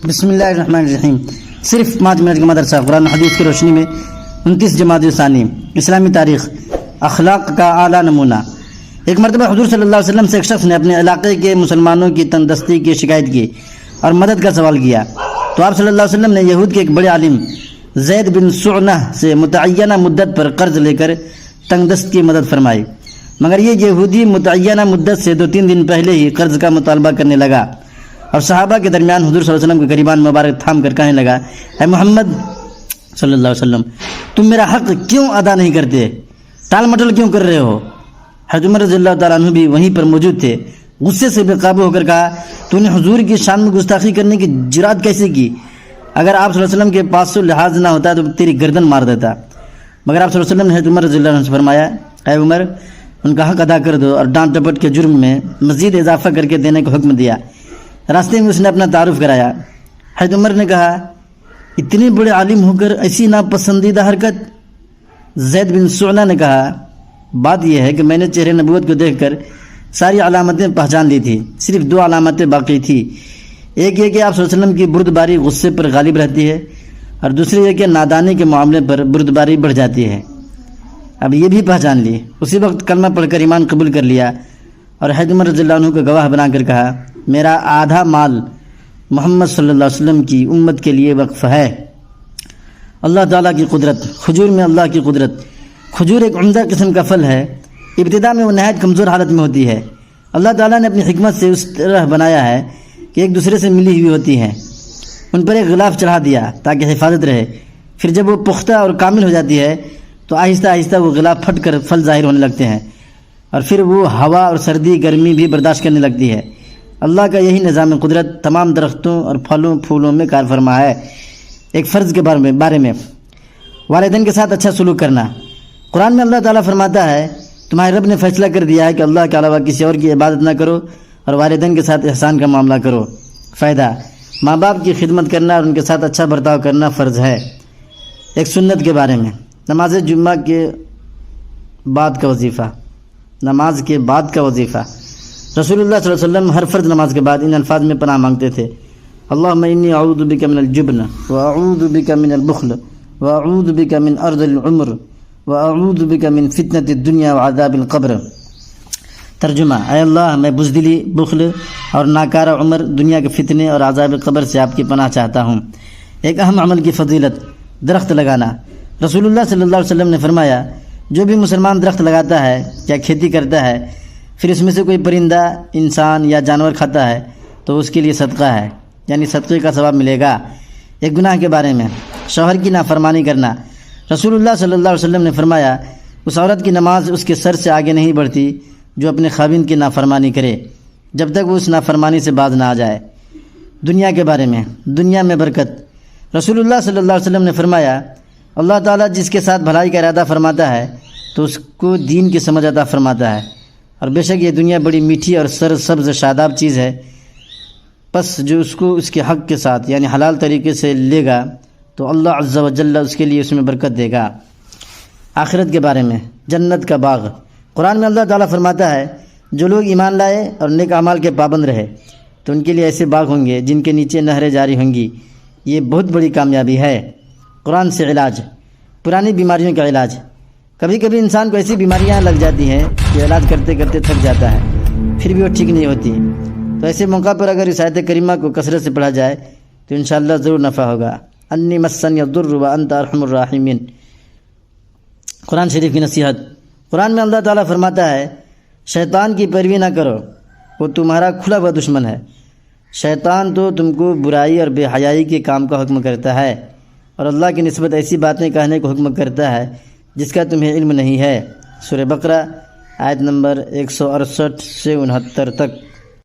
بسم اللہ الرحمن الرحیم۔ صرف 5 منٹ کا مدرسہ قرآن حدیث کی روشنی میں 29 جمادی الثانی اسلامی تاریخ اخلاق کا اعلیٰ نمونہ۔ ایک مرتبہ حضور صلی اللہ علیہ وسلم سے ایک شخص نے اپنے علاقے کے مسلمانوں کی تندرستی کی شکایت کی اور مدد کا سوال کیا، تو آپ صلی اللہ علیہ وسلم نے یہود کے ایک بڑے عالم زید بن سعنہ سے متعینہ مدت پر قرض لے کر تنگ دست کی مدد فرمائی، مگر یہ یہودی متعینہ مدت سے 2-3 دن پہلے ہی قرض کا مطالبہ کرنے لگا اور صحابہ کے درمیان حضور صلی اللہ علیہ وسلم کے قریبان مبارک تھام کر کہنے لگا، اے محمد صلی اللہ علیہ وسلم، تم میرا حق کیوں ادا نہیں کرتے؟ ٹال مٹول کیوں کر رہے ہو؟ حضرت عمر رضی اللہ تعالیٰ عنہ بھی وہیں پر موجود تھے۔ غصے سے بے قابو ہو کر کہا، تو نے حضور کی شان میں گستاخی کرنے کی جرات کیسے کی؟ اگر آپ صلی اللہ علیہ وسلم کے پاس لحاظ نہ ہوتا تو تیری گردن مار دیتا۔ مگر آپ صلی اللہ علیہ وسلم نے حضرت عمر رضی اللہ عنہ سے فرمایا، اے عمر، ان کا حق ادا کر دو، اور ڈانٹ ڈپٹ کے جرم میں مزید اضافہ کر کے دینے کا حکم دیا۔ راستے میں اس نے اپنا تعارف کرایا۔ حضرت عمر نے کہا، اتنے بڑے عالم ہو کر ایسی ناپسندیدہ حرکت؟ زید بن سعنہ نے کہا، بات یہ ہے کہ میں نے چہرے نبوت کو دیکھ کر ساری علامتیں پہچان لی تھی، صرف 2 علامتیں باقی تھی۔ ایک یہ کہ آپ صلی اللہ علیہ وسلم کی بردباری غصے پر غالب رہتی ہے، اور دوسری یہ کہ نادانی کے معاملے پر بردباری بڑھ جاتی ہے۔ اب یہ بھی پہچان لی۔ اسی وقت کلمہ پڑھ کر ایمان قبول کر لیا اور حضرت عمر رضی اللہ عنہ کو گواہ بنا کر کہا، میرا آدھا مال محمد صلی اللہ علیہ وسلم کی امت کے لیے وقف ہے۔ اللہ تعالیٰ کی قدرت، کھجور میں اللہ کی قدرت۔ کھجور ایک عمدہ قسم کا پھل ہے۔ ابتدا میں وہ نہایت کمزور حالت میں ہوتی ہے۔ اللہ تعالیٰ نے اپنی حکمت سے اس طرح بنایا ہے کہ ایک دوسرے سے ملی ہوئی ہوتی ہیں۔ ان پر ایک غلاف چڑھا دیا تاکہ حفاظت رہے۔ پھر جب وہ پختہ اور کامل ہو جاتی ہے تو آہستہ آہستہ وہ غلاف پھٹ کر پھل ظاہر ہونے لگتے ہیں، اور پھر وہ ہوا اور سردی گرمی بھی برداشت کرنے لگتی ہے۔ اللہ کا یہی نظام قدرت تمام درختوں اور پھلوں پھولوں میں کار فرما ہے۔ ایک فرض کے بارے میں والدین کے ساتھ اچھا سلوک کرنا۔ قرآن میں اللہ تعالیٰ فرماتا ہے، تمہارے رب نے فیصلہ کر دیا ہے کہ اللہ کے علاوہ کسی اور کی عبادت نہ کرو اور والدین کے ساتھ احسان کا معاملہ کرو۔ فائدہ، ماں باپ کی خدمت کرنا اور ان کے ساتھ اچھا برتاؤ کرنا فرض ہے۔ ایک سنت کے بارے میں، نماز جمعہ کے بعد کا وظیفہ۔ نماز کے بعد کا وظیفہ، رسول اللہ صلی اللہ علیہ وسلم ہر فرض نماز کے بعد ان الفاظ میں پناہ مانگتے تھے، اللہم انی اعوذ بک من الجبن واعوذ بک من البخل واعوذ بک من ارض العمر واعوذ بک من فتنة الدنیا وعذاب القبر۔ ترجمہ، اے اللہ، میں بزدلی، بخل اور ناکارہ عمر، دنیا کے فتنے اور عذاب قبر سے آپ کی پناہ چاہتا ہوں۔ ایک اہم عمل کی فضیلت، درخت لگانا۔ رسول اللہ صلی اللہ علیہ وسلم نے فرمایا، جو بھی مسلمان درخت لگاتا ہے یا کھیتی کرتا ہے، پھر اس میں سے کوئی پرندہ، انسان یا جانور کھاتا ہے تو اس کے لیے صدقہ ہے، یعنی صدقے کا ثواب ملے گا۔ ایک گناہ کے بارے میں، شوہر کی نافرمانی کرنا۔ رسول اللہ صلی اللہ علیہ وسلم نے فرمایا، اس عورت کی نماز اس کے سر سے آگے نہیں بڑھتی جو اپنے خاوند کی نافرمانی کرے، جب تک وہ اس نافرمانی سے باز نہ آ جائے۔ دنیا کے بارے میں، دنیا میں برکت۔ رسول اللہ صلی اللہ علیہ وسلم نے فرمایا، اللہ تعالیٰ جس کے ساتھ بھلائی کا ارادہ فرماتا ہے تو اس کو دین کی سمجھ عطا فرماتا ہے، اور بے شک یہ دنیا بڑی میٹھی اور سرسبز شاداب چیز ہے، پس جو اس کو اس کے حق کے ساتھ یعنی حلال طریقے سے لے گا تو اللہ عز و جل اس کے لیے اس میں برکت دے گا۔ آخرت کے بارے میں، جنت کا باغ۔ قرآن میں اللہ تعالیٰ فرماتا ہے، جو لوگ ایمان لائے اور نیک اعمال کے پابند رہے تو ان کے لیے ایسے باغ ہوں گے جن کے نیچے نہریں جاری ہوں گی۔ یہ بہت بڑی کامیابی ہے۔ قرآن سے علاج، پرانی بیماریوں کا علاج۔ کبھی کبھی انسان کو ایسی بیماریاں لگ جاتی ہیں کہ علاج کرتے کرتے تھک جاتا ہے، پھر بھی وہ ٹھیک نہیں ہوتی، تو ایسے موقع پر اگر اس آیت کریمہ کو کثرت سے پڑھا جائے تو انشاءاللہ ضرور نفع ہوگا۔ انی مسنی الضر وانت ارحم الراحمین۔ قرآن شریف کی نصیحت۔ قرآن میں اللہ تعالیٰ فرماتا ہے، شیطان کی پیروی نہ کرو، وہ تمہارا کھلا ہوا دشمن ہے۔ شیطان تو تم کو برائی اور بے حیائی کے کام کا حکم کرتا ہے، اور اللہ کی نسبت ایسی باتیں کہنے کو حکم کرتا ہے جس کا تمہیں علم نہیں ہے۔ سورہ بقرہ آیت نمبر 168 سے 69 تک۔